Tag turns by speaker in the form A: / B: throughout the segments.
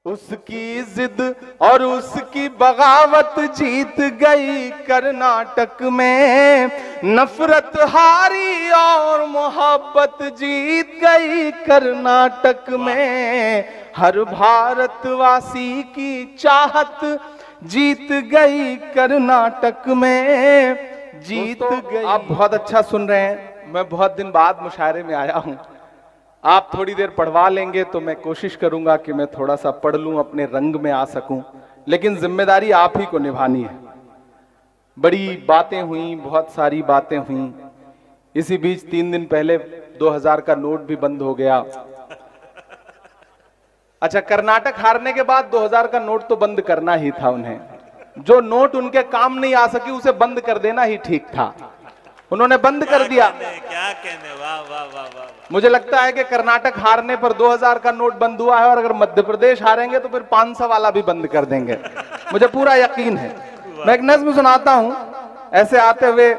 A: उसकी जिद और उसकी बगावत जीत गई कर्नाटक में, नफरत हारी और मोहब्बत जीत गई कर्नाटक में, हर भारतवासी की चाहत जीत गई कर्नाटक में, जीत गई। आप बहुत अच्छा सुन रहे हैं, मैं बहुत दिन बाद मुशायरे में आया हूं। आप थोड़ी देर पढ़वा लेंगे तो मैं कोशिश करूंगा कि मैं थोड़ा सा पढ़ लूं, अपने रंग में आ सकूं, लेकिन जिम्मेदारी आप ही को निभानी है। बड़ी बातें हुई, बहुत सारी बातें हुई। इसी बीच 3 दिन पहले 2000 का नोट भी बंद हो गया। अच्छा, कर्नाटक हारने के बाद 2000 का नोट तो बंद करना ही था उन्हें। जो नोट उनके काम नहीं आ सकी उसे बंद कर देना ही ठीक था, उन्होंने बंद कर दिया।
B: क्या कहने, वाह वाह वाह वाह।
A: मुझे लगता है कि कर्नाटक हारने पर 2000 का नोट बंद हुआ है, और अगर मध्य प्रदेश हारेंगे तो फिर 500 वाला भी बंद कर देंगे, मुझे पूरा यकीन है। मैं एक नज्म सुनाता हूं, ऐसे आते हुए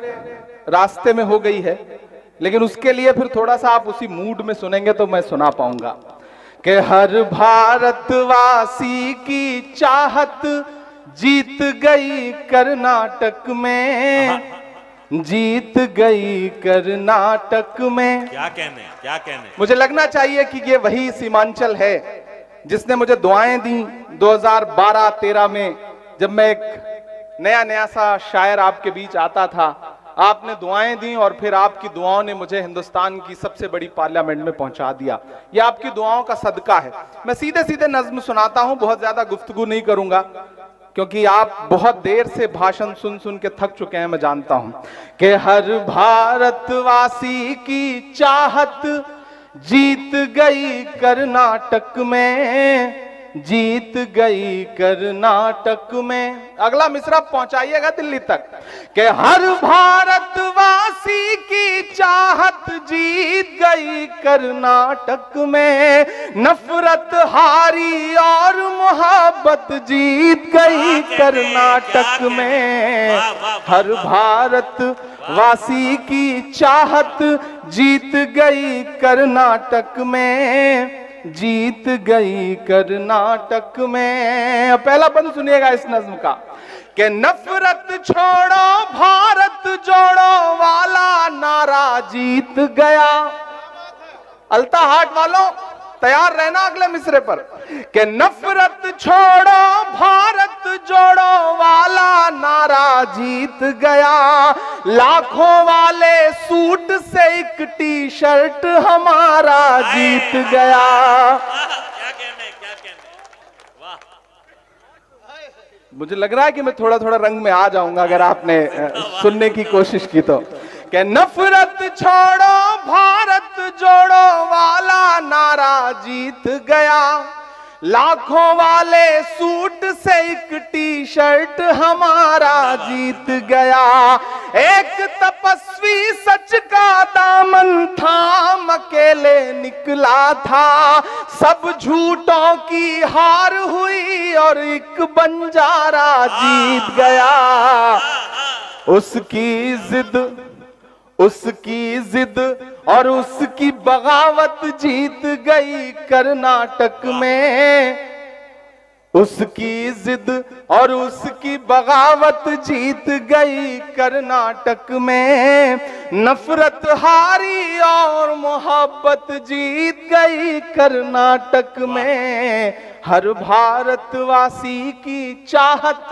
A: रास्ते में हो गई है, लेकिन उसके लिए फिर थोड़ा सा आप उसी मूड में सुनेंगे तो मैं सुना पाऊंगा कि हर भारतवासी की चाहत जीत गई कर्नाटक में, जीत गई कर्नाटक में।
B: क्या कहने, क्या कहने।
A: मुझे लगना चाहिए कि ये वही सीमांचल है जिसने मुझे दुआएं दी 2012-13 में, जब मैं एक नया सा शायर आपके बीच आता था। आपने दुआएं दी और फिर आपकी दुआओं ने मुझे हिंदुस्तान की सबसे बड़ी पार्लियामेंट में पहुंचा दिया। ये आपकी दुआओं का सदका है। मैं सीधे सीधे नज्म सुनाता हूं, बहुत ज्यादा गुफ्तगू नहीं करूंगा, क्योंकि आप बहुत देर से भाषण सुन सुन के थक चुके हैं, मैं जानता हूं। कि हर भारतवासी की चाहत जीत गई कर्नाटक में, जीत गई कर्नाटक में। अगला मिसरा पहुंचाइएगा दिल्ली तक। कि हर भारतवासी की चाहत जीत गई कर्नाटक में, नफरत हारी और मोहब्बत जीत गई कर्नाटक में, हर भारतवासी की चाहत जीत गई कर्नाटक में, जीत गई कर्नाटक में। पहला बंद सुनिएगा इस नज्म का कि नफरत छोड़ो भारत जोड़ो वाला नारा जीत गया। अल्ता हाट वालों तैयार रहना अगले मिसरे पर। कि नफरत छोड़ो भारत जोड़ो वाला नारा जीत गया, लाखों वाले सूट से एक टी शर्ट हमारा जीत गया।
B: क्या कहने, क्या कहने, वाह।
A: मुझे लग रहा है कि मैं थोड़ा थोड़ा रंग में आ जाऊंगा अगर आपने सुनने की कोशिश की तो। कि नफरत छोड़ो भारत जोड़ो वाला नारा जीत गया, लाखों वाले सूट से एक टी शर्ट हमारा जीत गया, एक तपस्वी सच का दामन थाम अकेले निकला था, सब झूठों की हार हुई और एक बंजारा जीत गया। उसकी जिद और उसकी बगावत जीत गई कर्नाटक में, उसकी जिद और उसकी बगावत जीत गई कर्नाटक में, नफरत हारी और मोहब्बत जीत गई कर्नाटक में, हर भारतवासी की चाहत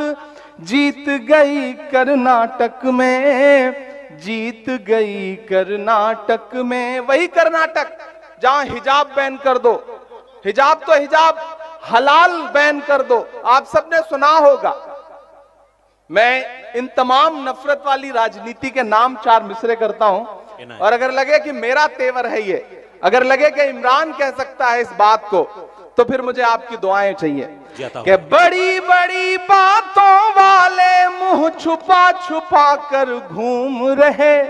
A: जीत गई कर्नाटक में, जीत गई कर्नाटक में। वही कर्नाटक जहां हिजाब बैन कर दो, हिजाब तो हिजाब हलाल बैन कर दो। आप सबने सुना होगा। मैं इन तमाम नफरत वाली राजनीति के नाम 4 मिसरे करता हूं, और अगर लगे कि मेरा तेवर है ये, अगर लगे कि इमरान कह सकता है इस बात को, तो फिर मुझे आपकी दुआएं चाहिए। कि बड़ी बड़ी बातों वाले मुंह छुपा छुपा कर घूम रहे,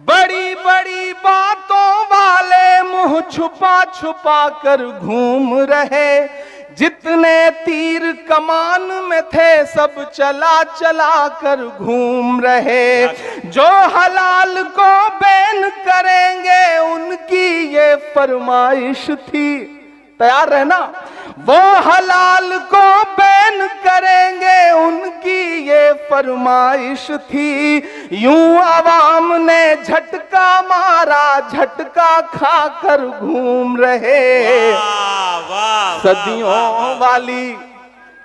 A: बड़ी बड़ी बातों वाले मुंह छुपा छुपा कर घूम रहे, जितने तीर कमान में थे सब चला चला कर घूम रहे, जो हलाल को बैन करेंगे उनकी ये फरमाइश थी। तैयार रहना। वो हलाल को बैन करेंगे उनकी ये फरमाइश थी, यूं अवाम ने झटका मारा, झटका खाकर घूम रहे।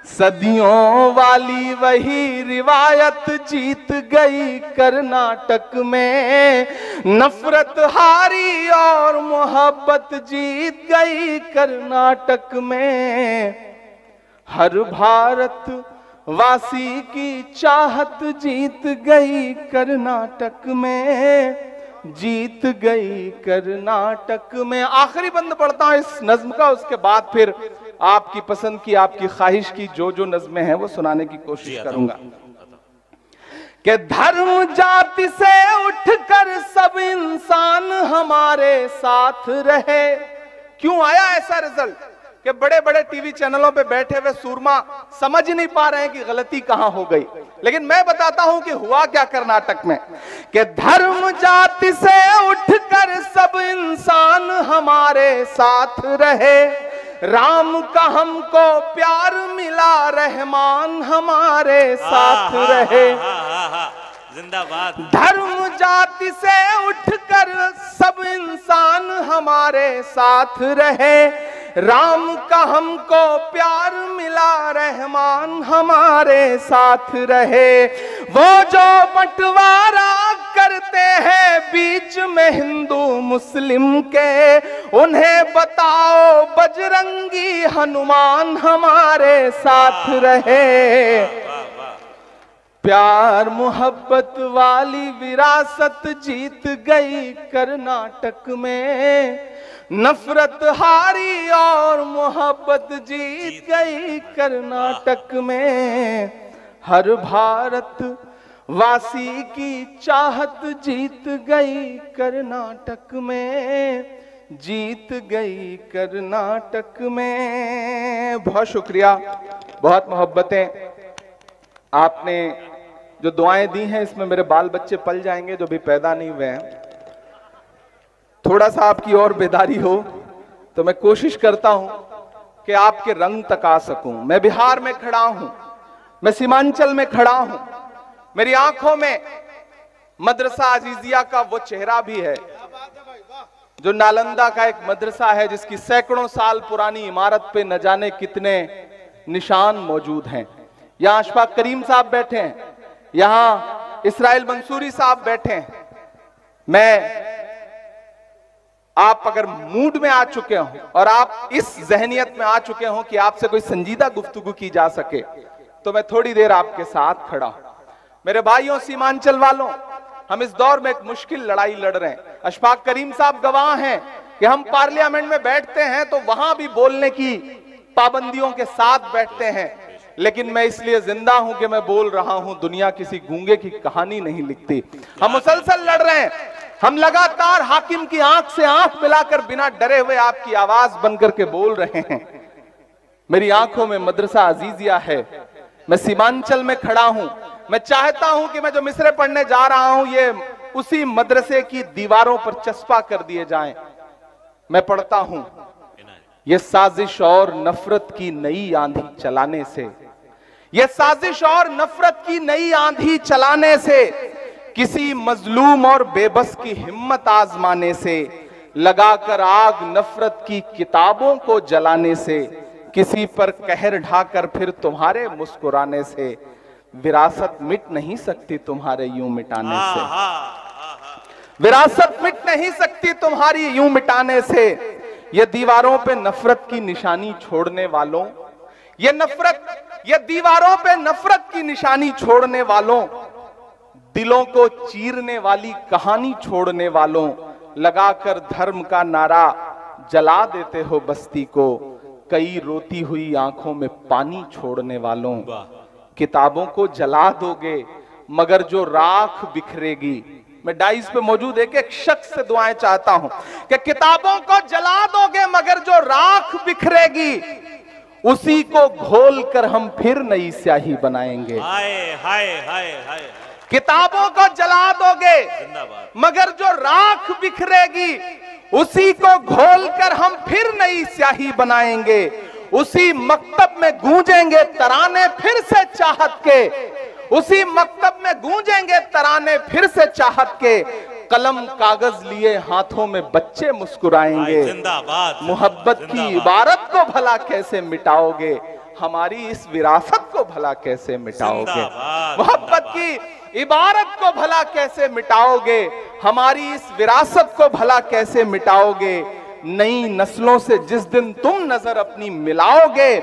A: सदियों वाली वही रिवायत जीत गई कर्नाटक में, नफरत हारी और मोहब्बत जीत गई कर्नाटक में। हर भारत वासी की चाहत जीत गई कर्नाटक में, जीत गई कर्नाटक में। आखिरी बंद पढ़ता हूं इस नज्म का, उसके बाद फिर आपकी पसंद की, आपकी ख्वाहिश की जो नज्में हैं वो सुनाने की कोशिश करूंगा। कि धर्म जाति से उठकर सब इंसान हमारे साथ रहे। क्यों आया ऐसा रिजल्ट कि बड़े बड़े टीवी चैनलों पे बैठे हुए सूरमा समझ ही नहीं पा रहे हैं कि गलती कहां हो गई, लेकिन मैं बताता हूं कि हुआ क्या कर्नाटक में। कि धर्म जाति से उठकर सब इंसान हमारे साथ रहे, राम का हमको प्यार मिला, रहमान हमारे साथ रहे।
B: जिंदाबाद।
A: धर्म जाति से उठकर सब इंसान हमारे साथ रहे, राम का हमको प्यार मिला, रहमान हमारे साथ रहे। वो जो बंटवारा करते हैं बीच में हिंदू मुस्लिम के, उन्हें बताओ बजरंगी हनुमान हमारे साथ रहे। प्यार मोहब्बत वाली विरासत जीत गई कर्नाटक में, नफरत हारी और मोहब्बत जीत गई कर्नाटक में। हर भारत वासी की चाहत जीत गई कर्नाटक में, जीत गई कर्नाटक में। बहुत शुक्रिया, बहुत मोहब्बतें आपने जो दुआएं दी हैं, इसमें मेरे बाल बच्चे पल जाएंगे जो भी पैदा नहीं हुए हैं। थोड़ा सा आपकी और बेदारी हो तो मैं कोशिश करता हूं कि आपके रंग तक आ सकूं। मैं बिहार में खड़ा हूं, मैं सीमांचल में खड़ा हूं, मेरी आंखों में मदरसा अजीजिया का वो चेहरा भी है जो नालंदा का एक मदरसा है जिसकी सैकड़ों साल पुरानी इमारत पे न जाने कितने निशान मौजूद हैं। यहां अशफाक करीम साहब बैठे हैं, यहां इसराइल मंसूरी साहब बैठे हैं। मैं आप अगर मूड में आ चुके हो और आप इस जहनियत में आ चुके हो कि आपसे कोई संजीदा गुफ्तगू की जा सके, तो मैं थोड़ी देर आपके साथ खड़ा हूं। मेरे भाइयों सीमांचल वालों, हम इस दौर में एक मुश्किल लड़ाई लड़ रहे हैं। अशफाक करीम साहब गवाह हैं कि हम पार्लियामेंट में बैठते हैं तो वहां भी बोलने की पाबंदियों के साथ बैठते हैं, लेकिन मैं इसलिए जिंदा हूं कि मैं बोल रहा हूं। दुनिया किसी गूंगे की कहानी नहीं लिखती। हम मुसलसल लड़ रहे हैं, हम लगातार हाकिम की आंख से आंख मिलाकर बिना डरे हुए आपकी आवाज बनकर के बोल रहे हैं। मेरी आंखों में मदरसा अजीजिया है, मैं सीमांचल में खड़ा हूं। मैं चाहता हूं कि मैं जो मिसरे पढ़ने जा रहा हूं ये उसी मदरसे की दीवारों पर चस्पा कर दिए जाएं। मैं पढ़ता हूं, ये साजिश और नफरत की नई आंधी चलाने से, ये साजिश और नफरत की नई आंधी चलाने से, किसी मजलूम और बेबस की हिम्मत आजमाने से, लगाकर आग नफरत की किताबों को जलाने से, किसी पर कहर ढाकर फिर तुम्हारे मुस्कुराने से, विरासत मिट नहीं सकती तुम्हारे यूं मिटाने से। विरासत मिट नहीं सकती तुम्हारी यूं मिटाने से। ये दीवारों पे नफरत की निशानी छोड़ने वालों, ये दीवारों पे नफरत की निशानी छोड़ने वालों, दिलों को चीरने वाली कहानी छोड़ने वालों, लगाकर धर्म का नारा जला देते हो बस्ती को, कई रोती हुई आंखों में पानी छोड़ने वालों। किताबों को जला दोगे मगर जो राख बिखरेगी। मैं डाइस पे मौजूद एक शख्स से दुआएं चाहता हूं कि किताबों को जला दोगे मगर जो राख बिखरेगी, उसी को घोल कर हम फिर नई स्याही बनाएंगे।
B: हाय हाय हाय हाय।
A: किताबों को जला दोगे मगर जो राख बिखरेगी, उसी को घोलकर हम फिर नई स्याही बनाएंगे। उसी मकतब में गूंजेंगे तराने फिर से चाहत के, उसी मकतब में गूंजेंगे तराने फिर से चाहत के। कलम कागज लिए हाथों में बच्चे मुस्कुराएंगे।
B: जिंदाबाद।
A: मोहब्बत की इबारत को भला कैसे मिटाओगे, हमारी इस विरासत को भला कैसे मिटाओगे। मोहब्बत की इबारत को भला कैसे मिटाओगे, हमारी इस विरासत को भला कैसे मिटाओगे। नई नस्लों से जिस दिन तुम नजर अपनी मिलाओगे,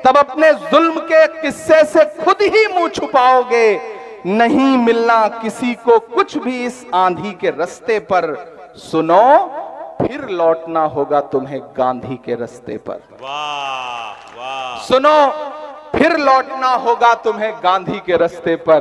A: तब अपने जुल्म के किस्से से खुद ही मुंह छुपाओगे। नहीं मिलना किसी को कुछ भी इस आंधी के रास्ते पर, सुनो फिर लौटना होगा तुम्हें गांधी के रास्ते पर।
B: वाह वाह।
A: सुनो फिर लौटना होगा तुम्हें गांधी के रास्ते पर।